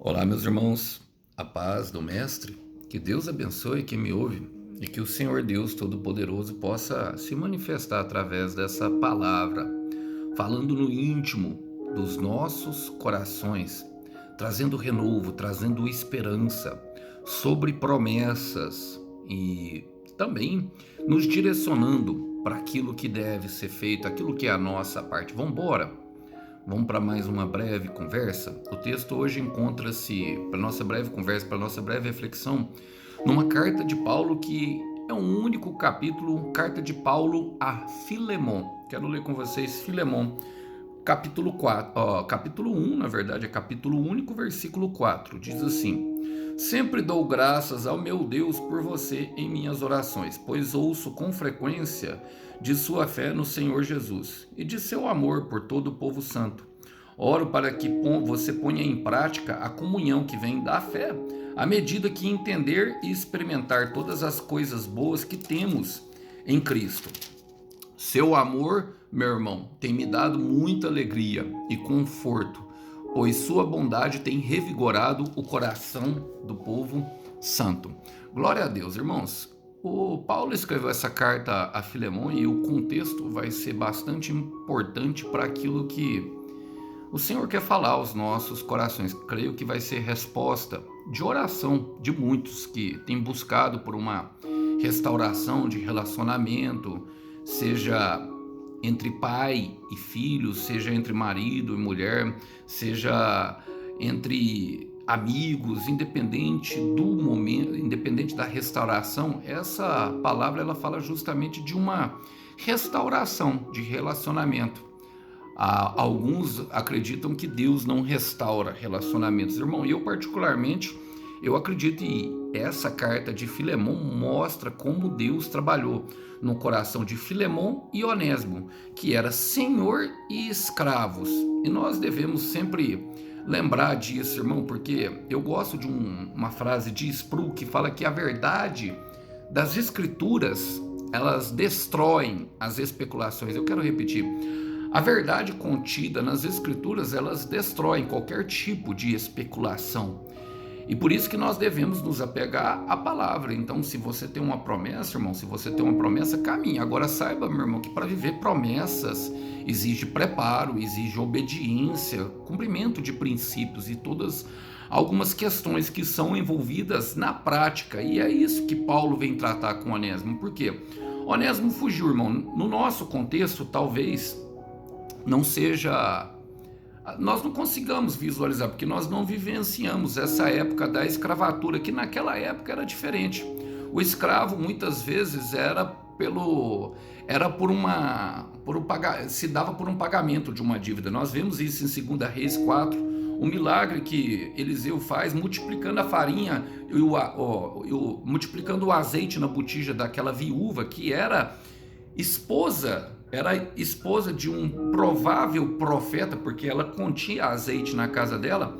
Olá, meus irmãos, a paz do Mestre, que Deus abençoe quem me ouve e que o Senhor Deus Todo-Poderoso possa se manifestar através dessa palavra, falando no íntimo dos nossos corações, trazendo renovo, trazendo esperança sobre promessas e também nos direcionando para aquilo que deve ser feito, aquilo que é a nossa parte. Vamos embora? Vamos para mais uma breve conversa. O texto hoje encontra-se, para nossa breve conversa, para nossa breve reflexão, numa carta de Paulo que é um único capítulo, carta de Paulo a Filemon. Quero ler com vocês Filemon, capítulo 4, capítulo 1, na verdade, é capítulo único, versículo 4. Diz assim: Sempre dou graças ao meu Deus por você em minhas orações, pois ouço com frequência de sua fé no Senhor Jesus e de seu amor por todo o povo santo. Oro para que você ponha em prática a comunhão que vem da fé, à medida que entender e experimentar todas as coisas boas que temos em Cristo. Seu amor, meu irmão, tem me dado muita alegria e conforto, pois sua bondade tem revigorado o coração do povo santo. Glória a Deus, irmãos. O Paulo escreveu essa carta a Filemon e o contexto vai ser bastante importante para aquilo que o Senhor quer falar aos nossos corações. Creio que vai ser resposta de oração de muitos que têm buscado por uma restauração de relacionamento, seja entre pai e filho, seja entre marido e mulher, seja entre amigos, independente do momento, independente da restauração. Essa palavra ela fala justamente de uma restauração de relacionamento. Alguns acreditam que Deus não restaura relacionamentos. Irmão, eu particularmente, eu acredito que essa carta de Filemon mostra como Deus trabalhou no coração de Filemon e Onésimo, que era senhor e escravos. E nós devemos sempre lembrar disso, irmão, porque eu gosto de uma frase de Sproul que fala que a verdade das escrituras, elas destroem as especulações. Eu quero repetir. A verdade contida nas escrituras, elas destroem qualquer tipo de especulação. E por isso que nós devemos nos apegar à palavra. Então, se você tem uma promessa, irmão, se você tem uma promessa, caminhe. Agora saiba, meu irmão, que para viver promessas exige preparo, exige obediência, cumprimento de princípios e todas algumas questões que são envolvidas na prática. E é isso que Paulo vem tratar com Onésimo. Por quê? Onésimo fugiu, irmão. No nosso contexto, talvez não seja, nós não consigamos visualizar, porque nós não vivenciamos essa época da escravatura, que naquela época era diferente. O escravo muitas vezes se dava por um pagamento de uma dívida. Nós vemos isso em 2 Reis 4, o milagre que Eliseu faz multiplicando a farinha multiplicando o azeite na botija daquela viúva que era esposa de um provável profeta, porque ela continha azeite na casa dela,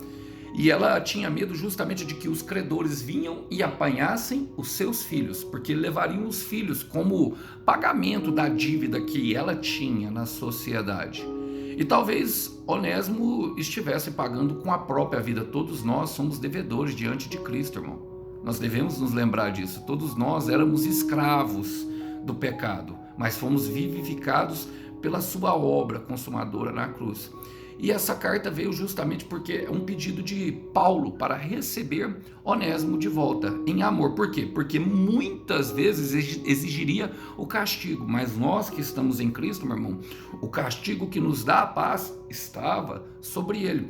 e ela tinha medo justamente de que os credores vinham e apanhassem os seus filhos, porque levariam os filhos como pagamento da dívida que ela tinha na sociedade. E talvez Onésimo estivesse pagando com a própria vida. Todos nós somos devedores diante de Cristo, irmão. Nós devemos nos lembrar disso. Todos nós éramos escravos do pecado, mas fomos vivificados pela sua obra consumadora na cruz. E essa carta veio justamente porque é um pedido de Paulo para receber Onésimo de volta em amor. Por quê? Porque muitas vezes exigiria o castigo, mas nós que estamos em Cristo, meu irmão, o castigo que nos dá a paz estava sobre ele.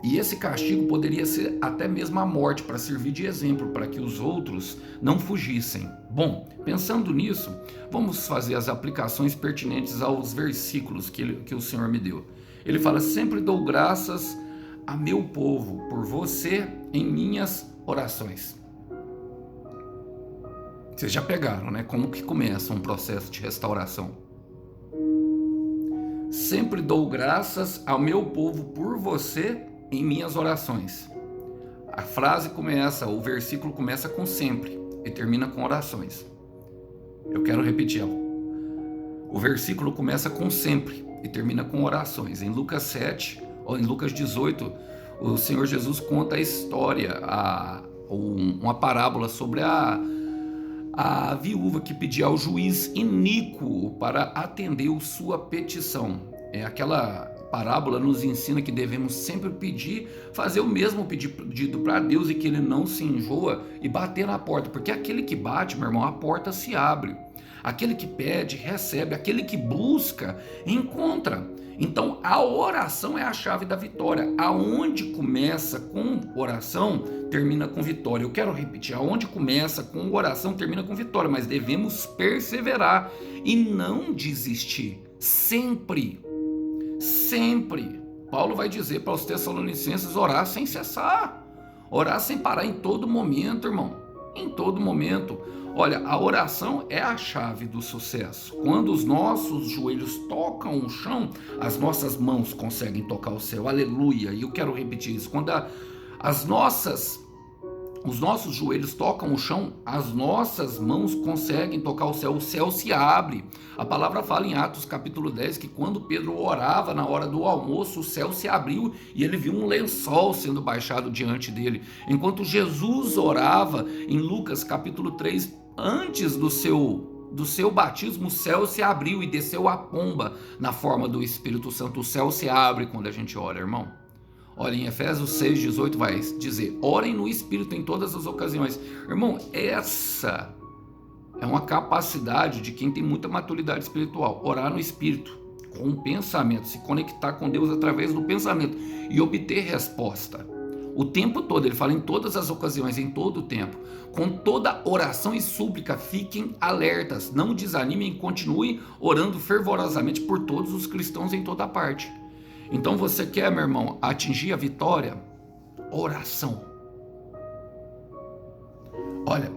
E esse castigo poderia ser até mesmo a morte, para servir de exemplo, para que os outros não fugissem. Bom, pensando nisso, vamos fazer as aplicações pertinentes aos versículos que o Senhor me deu. Ele fala: sempre dou graças a meu povo por você em minhas orações. Vocês já pegaram, né? Como que começa um processo de restauração? Sempre dou graças ao meu povo por você em minhas orações. A frase começa, o versículo começa com sempre e termina com orações. Eu quero repeti-la. O versículo começa com sempre e termina com orações. Em Lucas 7, ou em Lucas 18, o Senhor Jesus conta a história, uma parábola sobre a viúva que pedia ao juiz iníquo para atender sua petição. Aquela parábola nos ensina que devemos sempre fazer o mesmo pedido para Deus e que Ele não se enjoa e bater na porta, porque aquele que bate, meu irmão, a porta se abre. Aquele que pede, recebe. Aquele que busca, encontra. Então, a oração é a chave da vitória. Aonde começa com oração, termina com vitória. Eu quero repetir, aonde começa com oração, termina com vitória. Mas devemos perseverar e não desistir. Sempre. Sempre. Paulo vai dizer para os Tessalonicenses orar sem cessar. Orar sem parar em todo momento, irmão. Em todo momento. Olha, a oração é a chave do sucesso. Quando os nossos joelhos tocam o chão, as nossas mãos conseguem tocar o céu. Aleluia! E eu quero repetir isso. Quando os nossos joelhos tocam o chão, as nossas mãos conseguem tocar o céu se abre. A palavra fala em Atos capítulo 10 que quando Pedro orava na hora do almoço, o céu se abriu e ele viu um lençol sendo baixado diante dele. Enquanto Jesus orava em Lucas capítulo 3, antes do seu batismo, o céu se abriu e desceu a pomba na forma do Espírito Santo. O céu se abre quando a gente ora, irmão. Olha, em Efésios 6,18 vai dizer: orem no Espírito em todas as ocasiões. Irmão, essa é uma capacidade de quem tem muita maturidade espiritual. Orar no Espírito, com o pensamento, se conectar com Deus através do pensamento e obter resposta. O tempo todo, ele fala em todas as ocasiões, em todo o tempo. Com toda oração e súplica, fiquem alertas, não desanimem e continuem orando fervorosamente por todos os cristãos em toda parte. Então você quer, meu irmão, atingir a vitória? Oração. Olha,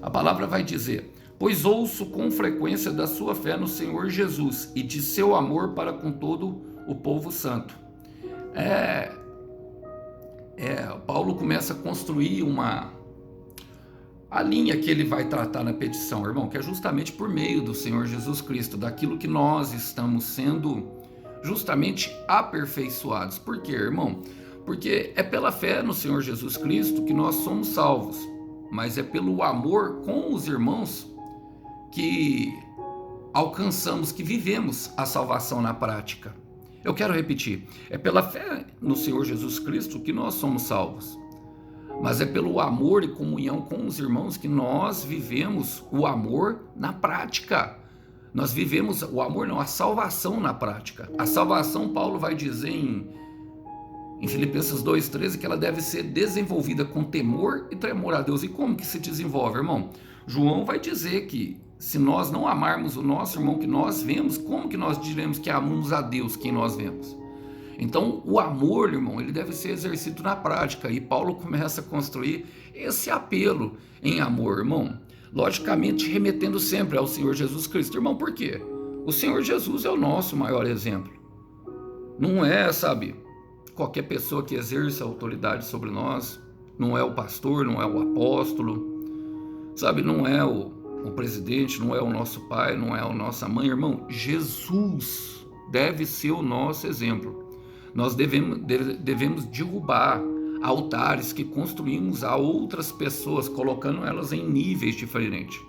a palavra vai dizer: pois ouço com frequência da sua fé no Senhor Jesus e de seu amor para com todo o povo santo. Paulo começa a construir a linha que ele vai tratar na petição, irmão, que é justamente por meio do Senhor Jesus Cristo, daquilo que nós estamos sendo justamente aperfeiçoados. Por quê, irmão? Porque é pela fé no Senhor Jesus Cristo que nós somos salvos, mas é pelo amor com os irmãos que alcançamos, que vivemos a salvação na prática. Eu quero repetir, é pela fé no Senhor Jesus Cristo que nós somos salvos, mas é pelo amor e comunhão com os irmãos que nós vivemos o amor na prática. Nós vivemos o amor, não, a salvação na prática. A salvação, Paulo vai dizer em Filipenses 2,13 que ela deve ser desenvolvida com temor e tremor a Deus. E como que se desenvolve, irmão? João vai dizer que se nós não amarmos o nosso irmão que nós vemos, como que nós diremos que amamos a Deus quem nós vemos? Então, o amor, irmão, ele deve ser exercido na prática. E Paulo começa a construir esse apelo em amor, irmão. Logicamente, remetendo sempre ao Senhor Jesus Cristo. Irmão, por quê? O Senhor Jesus é o nosso maior exemplo. Não é, sabe, qualquer pessoa que exerça autoridade sobre nós. Não é o pastor, não é o apóstolo, sabe, não é o presidente, não é o nosso pai, não é a nossa mãe. Irmão, Jesus deve ser o nosso exemplo. Nós devemos derrubar altares que construímos a outras pessoas, colocando elas em níveis diferentes.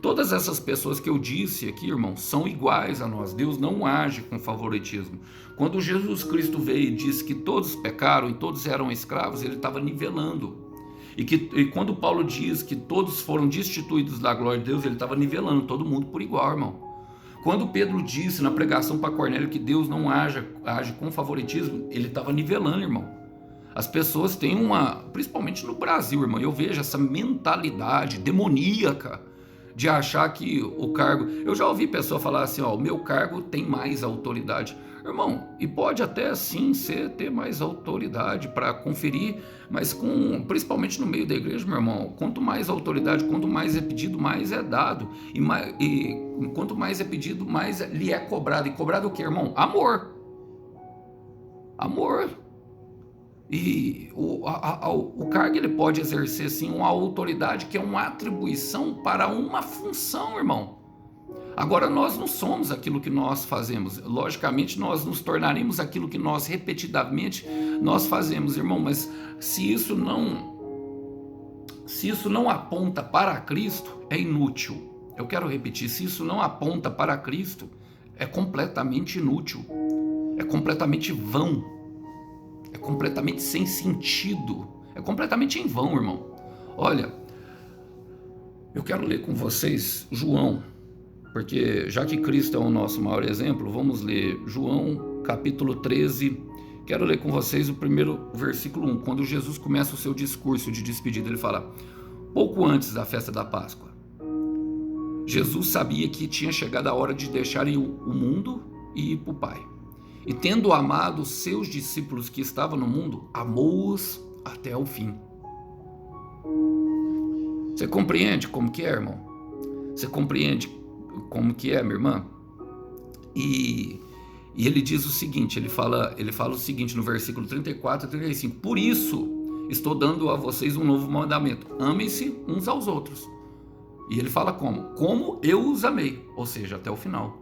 Todas essas pessoas que eu disse aqui, irmão, são iguais a nós. Deus não age com favoritismo. Quando Jesus Cristo veio e disse que todos pecaram e todos eram escravos, ele estava nivelando. E quando Paulo diz que todos foram destituídos da glória de Deus, ele estava nivelando todo mundo por igual, irmão. Quando Pedro disse na pregação para Cornélio que Deus não age com favoritismo, ele estava nivelando, irmão. As pessoas têm principalmente no Brasil, irmão, eu vejo essa mentalidade demoníaca de achar que o cargo... Eu já ouvi pessoa falar assim, ó, o meu cargo tem mais autoridade. Irmão, e pode até sim ter mais autoridade para conferir, mas principalmente no meio da igreja, meu irmão, quanto mais autoridade, quanto mais é pedido, mais é dado. E quanto mais é pedido, mais lhe é cobrado. E cobrado o quê, irmão? Amor. Amor. E o cargo ele pode exercer sim uma autoridade que é uma atribuição para uma função, irmão. Agora, nós não somos aquilo que nós fazemos. Logicamente, nós nos tornaremos aquilo que nós repetidamente nós fazemos, irmão, mas se isso não aponta para Cristo, é inútil. Eu quero repetir, se isso não aponta para Cristo, é completamente inútil, é completamente vão, é completamente sem sentido, é completamente em vão, irmão. Olha, eu quero ler com vocês João, porque já que Cristo é o nosso maior exemplo, vamos ler João capítulo 13. Quero ler com vocês o primeiro versículo 1, quando Jesus começa o seu discurso de despedida. Ele fala: pouco antes da festa da Páscoa, Jesus sabia que tinha chegado a hora de deixar o mundo e ir para o Pai. E tendo amado os seus discípulos que estavam no mundo, amou-os até o fim. Você compreende como que é, irmão? Você compreende como que é, minha irmã? E ele diz o seguinte, ele fala o seguinte no versículo 34 e 35: por isso estou dando a vocês um novo mandamento: amem-se uns aos outros. E ele fala como eu os amei, ou seja, até o final.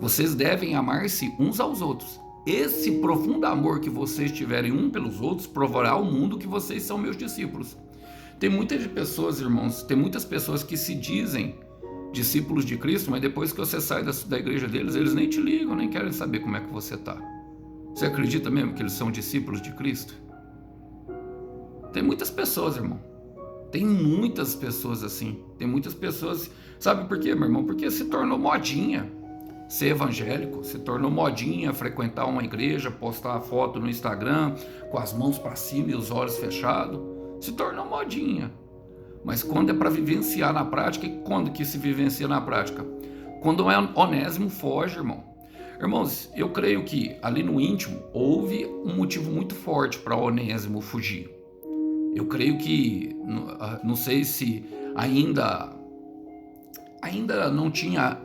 Vocês devem amar-se uns aos outros. Esse profundo amor que vocês tiverem um pelos outros provará ao mundo que vocês são meus discípulos. Tem muitas pessoas, irmãos, tem muitas pessoas que se dizem discípulos de Cristo, mas depois que você sai da igreja deles, eles nem te ligam, nem querem saber como é que você está. Você acredita mesmo que eles são discípulos de Cristo? Tem muitas pessoas, irmão. Tem muitas pessoas assim. Tem muitas pessoas... Sabe por quê, meu irmão? Porque se tornou modinha ser evangélico, se tornou modinha frequentar uma igreja, postar foto no Instagram com as mãos para cima e os olhos fechados. Se tornou modinha. Mas quando é para vivenciar na prática, e quando que se vivencia na prática? Quando Onésimo foge, irmão. Irmãos, eu creio que ali no íntimo houve um motivo muito forte para Onésimo fugir. Eu creio que, não sei se ainda não tinha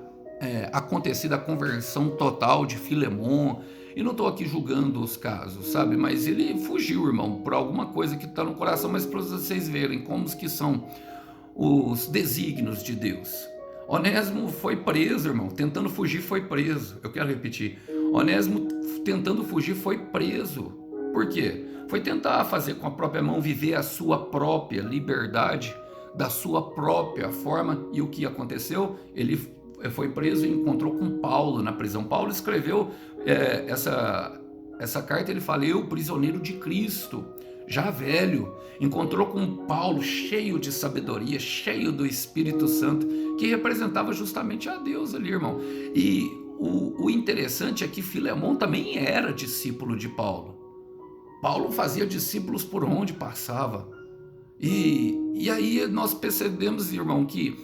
acontecido a conversão total de Filemon, e não estou aqui julgando os casos, sabe? Mas ele fugiu, irmão, por alguma coisa que está no coração, mas para vocês verem como que são os desígnios de Deus. Onésimo foi preso, irmão, tentando fugir foi preso. Eu quero repetir, Onésimo tentando fugir foi preso. Por quê? Foi tentar fazer com a própria mão, viver a sua própria liberdade, da sua própria forma. E o que aconteceu? Ele foi preso e encontrou com Paulo na prisão. Paulo escreveu essa carta, ele fala: eu, prisioneiro de Cristo, já velho, encontrou com Paulo cheio de sabedoria, cheio do Espírito Santo, que representava justamente a Deus ali, irmão. E o interessante é que Filemon também era discípulo de Paulo. Paulo fazia discípulos por onde passava. E aí nós percebemos, irmão, que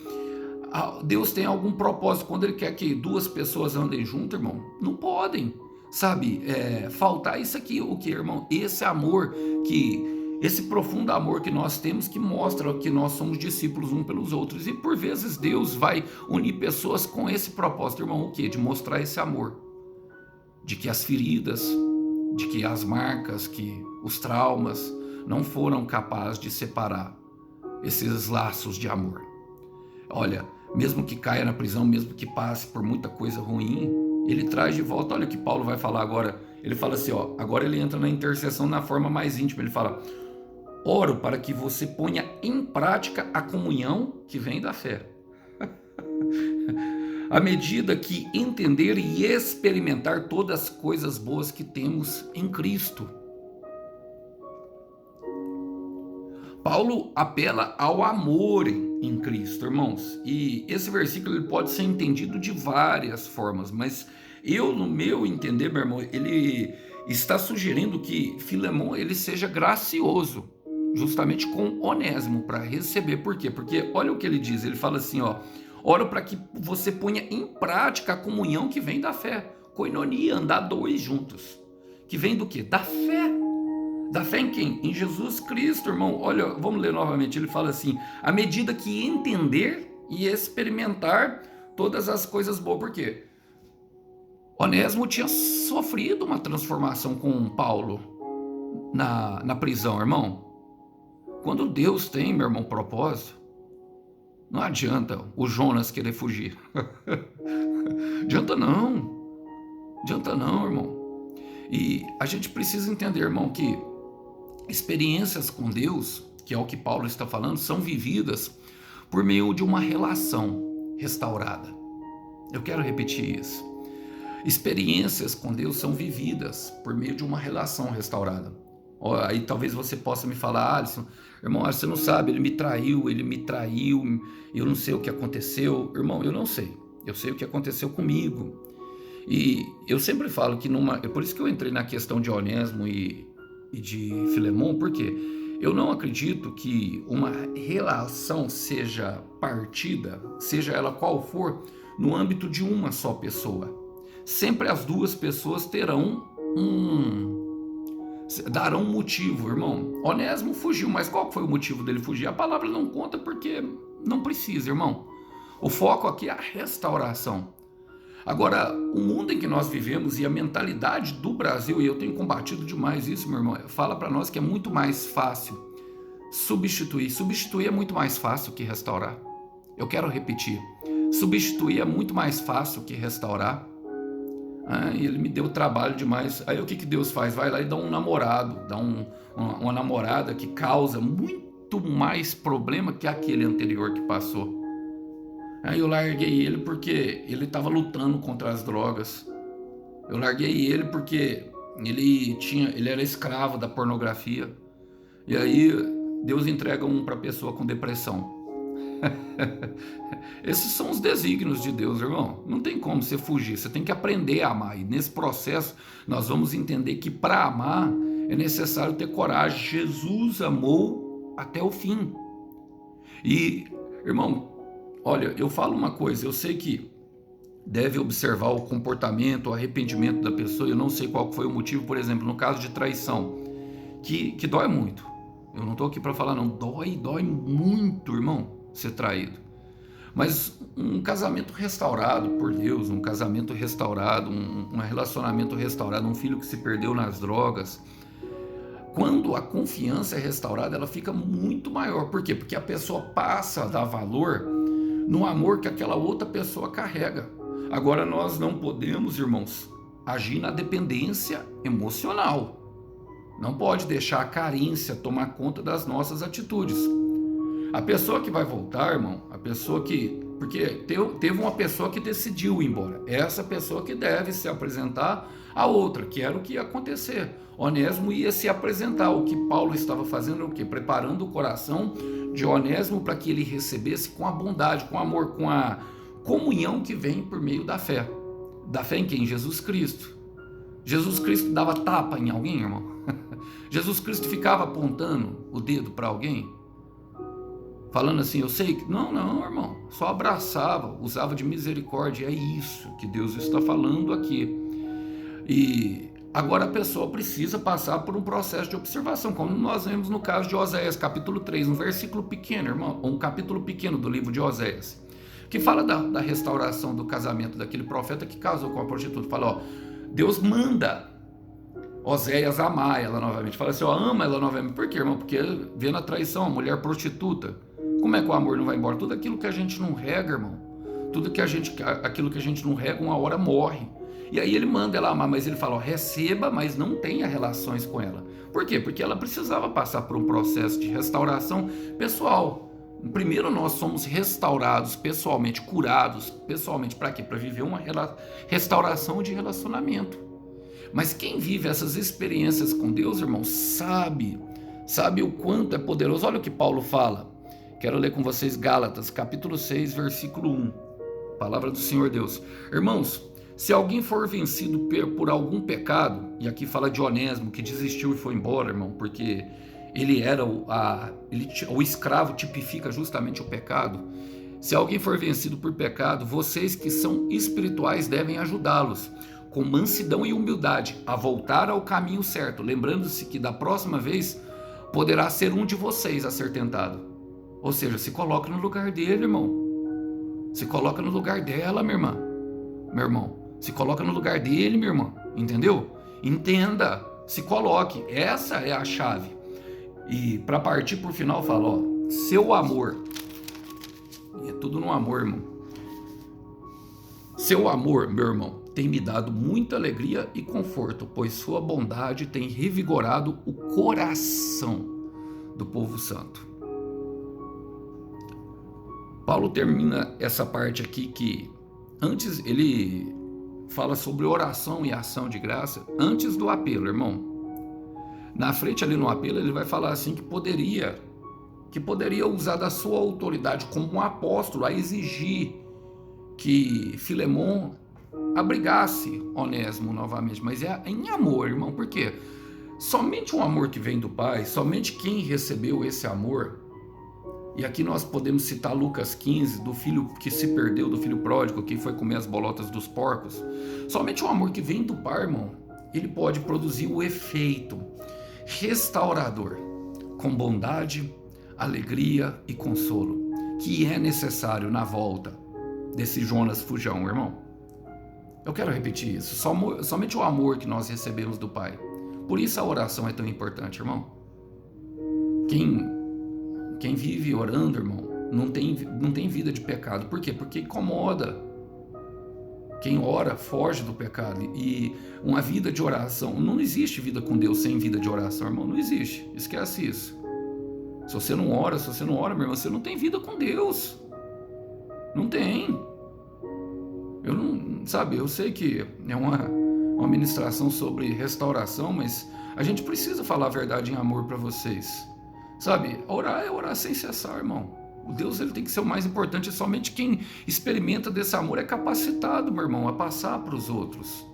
Deus tem algum propósito. Quando Ele quer que duas pessoas andem juntas, irmão, não podem, sabe, faltar isso aqui. O que, irmão? Esse amor, esse profundo amor que nós temos, que mostra que nós somos discípulos uns pelos outros. E por vezes Deus vai unir pessoas com esse propósito, irmão, o quê? De mostrar esse amor, de que as feridas, de que as marcas, que os traumas não foram capazes de separar esses laços de amor. Olha, mesmo que caia na prisão, mesmo que passe por muita coisa ruim, ele traz de volta. Olha o que Paulo vai falar agora. Ele fala assim, agora ele entra na intercessão na forma mais íntima. Ele fala: oro para que você ponha em prática a comunhão que vem da fé. À medida que entender e experimentar todas as coisas boas que temos em Cristo. Paulo apela ao amor em Cristo, irmãos. E esse versículo ele pode ser entendido de várias formas, mas no meu entender, meu irmão, ele está sugerindo que Filemon ele seja gracioso, justamente com Onésimo, para receber. Por quê? Porque olha o que ele diz, ele fala assim, oro para que você ponha em prática a comunhão que vem da fé. Koinonia, andar dois juntos. Que vem do quê? Da fé. Da fé em quem? Em Jesus Cristo, irmão. Olha, vamos ler novamente. Ele fala assim: à medida que entender e experimentar todas as coisas boas. Por quê? Onésimo tinha sofrido uma transformação com Paulo na prisão, irmão. Quando Deus tem, meu irmão, propósito, Não adianta o Jonas querer fugir. Adianta não. Adianta não, irmão. E a gente precisa entender, irmão, que experiências com Deus, que é o que Paulo está falando, são vividas por meio de uma relação restaurada. Eu quero repetir isso. Experiências com Deus são vividas por meio de uma relação restaurada. Aí talvez você possa me falar, Alisson, irmão, você não sabe, ele me traiu, eu não sei o que aconteceu. Irmão, eu não sei. Eu sei o que aconteceu comigo. E eu sempre falo que é por isso que eu entrei na questão de Onésimo e de Filemon, porque eu não acredito que uma relação seja partida, seja ela qual for, no âmbito de uma só pessoa. Sempre as duas pessoas darão um motivo, irmão. Onésimo fugiu, mas qual foi o motivo dele fugir? A palavra não conta porque não precisa, irmão. O foco aqui é a restauração. Agora, o mundo em que nós vivemos e a mentalidade do Brasil, e eu tenho combatido demais isso, meu irmão, fala para nós que é muito mais fácil substituir. Substituir é muito mais fácil que restaurar. Eu quero repetir. Substituir é muito mais fácil que restaurar. E ele me deu trabalho demais. Aí o que Deus faz? Vai lá e dá um namorado, dá uma namorada que causa muito mais problema que aquele anterior que passou. Aí eu larguei ele porque ele estava lutando contra as drogas. Eu larguei ele porque ele era escravo da pornografia. E aí Deus entrega um para a pessoa com depressão. Esses são os desígnios de Deus, irmão. Não tem como você fugir, você tem que aprender a amar. E nesse processo nós vamos entender que para amar é necessário ter coragem. Jesus amou até o fim. E, irmão, olha, eu falo uma coisa, eu sei que deve observar o comportamento, o arrependimento da pessoa. Eu não sei qual foi o motivo, por exemplo, no caso de traição, que dói muito. Eu não estou aqui para falar não, dói muito, irmão, ser traído. Mas um casamento restaurado por Deus, um casamento restaurado, um relacionamento restaurado, um filho que se perdeu nas drogas, quando a confiança é restaurada, ela fica muito maior. Por quê? Porque a pessoa passa a dar valor no amor que aquela outra pessoa carrega. Agora nós não podemos, irmãos, agir na dependência emocional. Não pode deixar a carência tomar conta das nossas atitudes. A pessoa que vai voltar, irmão, a pessoa que... Porque teve uma pessoa que decidiu ir embora. Essa pessoa que deve se apresentar a outra, que era o que ia acontecer. Onésimo ia se apresentar. O que Paulo estava fazendo, o quê? Preparando o coração de Onésimo para que ele recebesse com a bondade, com amor, com a comunhão que vem por meio da fé. Da fé em quem? Jesus Cristo. Jesus Cristo dava tapa em alguém, irmão? Jesus Cristo ficava apontando o dedo para alguém? Falando assim, eu sei que... Não, irmão. Só abraçava, usava de misericórdia. É isso que Deus está falando aqui. E agora a pessoa precisa passar por um processo de observação, como nós vemos no caso de Oséias, capítulo 3, um versículo pequeno, irmão, um capítulo pequeno do livro de Oséias, que fala da restauração do casamento daquele profeta que casou com a prostituta. Fala, ó, Deus manda Oséias amar ela novamente. Fala assim, ó, ama ela novamente. Por quê, irmão? Porque vendo a traição, a mulher prostituta. Como é que o amor não vai embora? Tudo aquilo que a gente não rega, irmão, aquilo que a gente não rega, uma hora morre. E aí ele manda ela amar, mas ele fala, ó, receba, mas não tenha relações com ela. Por quê? Porque ela precisava passar por um processo de restauração pessoal. Primeiro nós somos restaurados pessoalmente, curados pessoalmente. Para quê? Para viver uma restauração de relacionamento. Mas quem vive essas experiências com Deus, irmão, sabe o quanto é poderoso. Olha o que Paulo fala. Quero ler com vocês Gálatas, capítulo 6, versículo 1. Palavra do Senhor Deus. Irmãos, se alguém for vencido por algum pecado, e aqui fala de Onésimo, que desistiu e foi embora, irmão, porque ele era o escravo tipifica justamente o pecado. Se alguém for vencido por pecado, vocês que são espirituais devem ajudá-los, com mansidão e humildade, a voltar ao caminho certo, lembrando-se que da próxima vez poderá ser um de vocês a ser tentado. Ou seja, se coloca no lugar dele, irmão. Se coloca no lugar dela, minha irmã. Meu irmão. Se coloca no lugar dele, minha irmã. Entendeu? Entenda. Se coloque. Essa é a chave. E para partir para o final, fala, ó, seu amor E é tudo no amor, irmão. Seu amor, meu irmão, tem me dado muita alegria e conforto, pois sua bondade tem revigorado o coração do povo santo. Paulo termina essa parte aqui que antes ele fala sobre oração e ação de graça antes do apelo, irmão. Na frente ali no apelo ele vai falar assim que poderia usar da sua autoridade como um apóstolo a exigir que Filemon abrigasse Onésimo novamente, mas é em amor, irmão. Por quê? Somente um amor que vem do Pai, somente quem recebeu esse amor, e aqui nós podemos citar Lucas 15, do filho que se perdeu, do filho pródigo, que foi comer as bolotas dos porcos. Somente um amor que vem do Pai, irmão, ele pode produzir o efeito restaurador, com bondade, alegria e consolo, que é necessário na volta desse Jonas Fujão, irmão. Eu quero repetir isso. Somente o amor que nós recebemos do Pai. Por isso a oração é tão importante, irmão. Quem vive orando, irmão, não tem vida de pecado. Por quê? Porque incomoda. Quem ora foge do pecado. E uma vida de oração, não existe vida com Deus sem vida de oração, irmão. Não existe. Esquece isso. Se você não ora, meu irmão, você não tem vida com Deus. Não tem. Eu não, sabe, eu sei que é uma ministração sobre restauração, mas a gente precisa falar a verdade em amor para vocês. Sabe, orar é orar sem cessar, irmão. O Deus, ele tem que ser o mais importante, e somente quem experimenta desse amor é capacitado, meu irmão, a passar para os outros.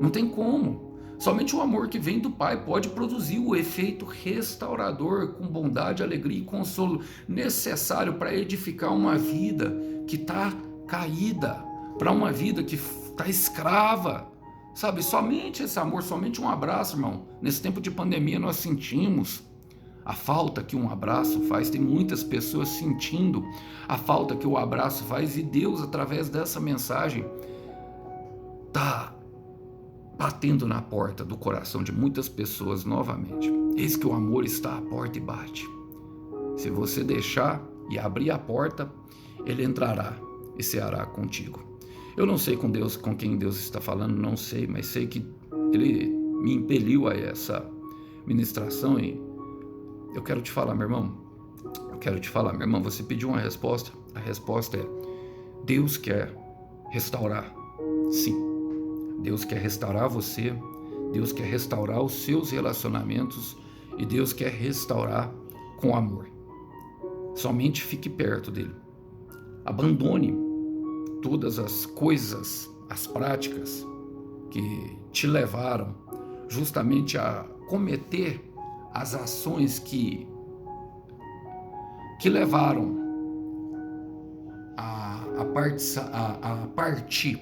Não tem como. Somente o amor que vem do Pai pode produzir o efeito restaurador com bondade, alegria e consolo necessário para edificar uma vida que está caída, para uma vida que está escrava. Sabe, somente esse amor, somente um abraço, irmão. Nesse tempo de pandemia nós sentimos a falta que um abraço faz. Tem muitas pessoas sentindo a falta que o abraço faz, e Deus, através dessa mensagem, está batendo na porta do coração de muitas pessoas novamente. Eis que o amor está à porta e bate. Se você deixar e abrir a porta, ele entrará e ceará contigo. Eu não sei com quem Deus está falando, não sei, mas sei que ele me impeliu a essa ministração, e eu quero te falar, meu irmão. Você pediu uma resposta, a resposta é: Deus quer restaurar. Sim. Deus quer restaurar você, Deus quer restaurar os seus relacionamentos, e Deus quer restaurar com amor. Somente fique perto dele. Abandone todas as coisas, as práticas que te levaram justamente a cometer as ações que levaram a partir.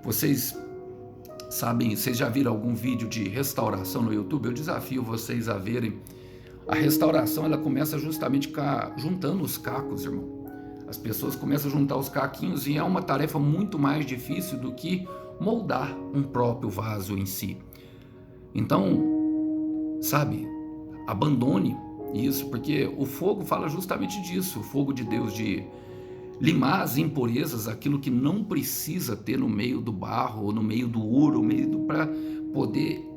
Vocês sabem, vocês já viram algum vídeo de restauração no YouTube? Eu desafio vocês a verem. A restauração, ela começa justamente juntando os cacos, irmão. As pessoas começam a juntar os caquinhos, e é uma tarefa muito mais difícil do que moldar um próprio vaso em si. Então, sabe, abandone isso, porque o fogo fala justamente disso, o fogo de Deus, de limar as impurezas, aquilo que não precisa ter no meio do barro, ou no meio do ouro, para poder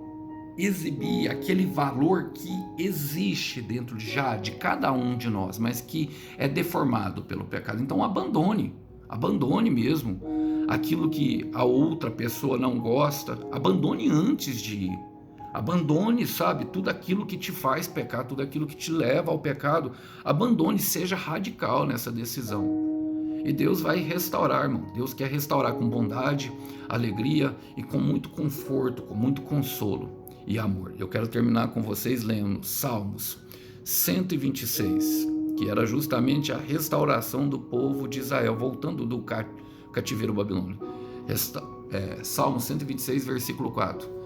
exibir aquele valor que existe dentro de cada um de nós, mas que é deformado pelo pecado. Então abandone mesmo aquilo que a outra pessoa não gosta, abandone antes de ir. Abandone, sabe, tudo aquilo que te faz pecar, tudo aquilo que te leva ao pecado. Abandone, seja radical nessa decisão. E Deus vai restaurar, irmão. Deus quer restaurar com bondade, alegria e com muito conforto, com muito consolo e amor. Eu quero terminar com vocês lendo Salmos 126, que era justamente a restauração do povo de Israel, voltando do cativeiro babilônico. Salmo 126, versículo 4.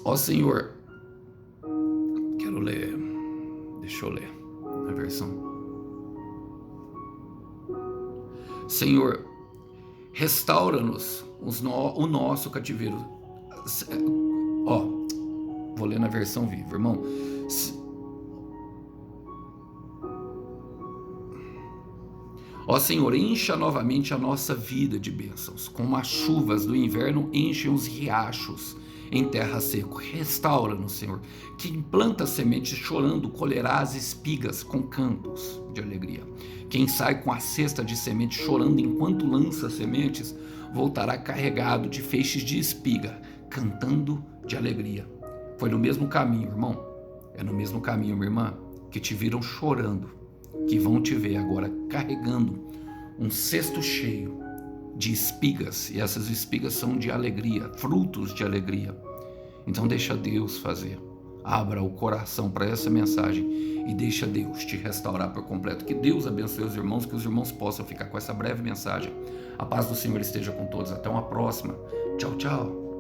Ó Senhor, quero ler, deixa eu ler a versão. Senhor, restaura-nos o nosso cativeiro. Vou ler na versão viva, irmão. Ó Senhor, encha novamente a nossa vida de bênçãos, como as chuvas do inverno enchem os riachos em terra seca. Restaura-nos, Senhor. Quem planta semente chorando colherá as espigas com cantos de alegria. Quem sai com a cesta de semente chorando enquanto lança sementes, voltará carregado de feixes de espiga, cantando de alegria. Foi no mesmo caminho, irmão. É no mesmo caminho, minha irmã, que te viram chorando, que vão te ver agora carregando um cesto cheio de espigas, e essas espigas são de alegria, frutos de alegria. Então deixa Deus fazer. Abra o coração para essa mensagem e deixa Deus te restaurar por completo. Que Deus abençoe os irmãos, que os irmãos possam ficar com essa breve mensagem. A paz do Senhor esteja com todos. Até uma próxima. Tchau, tchau.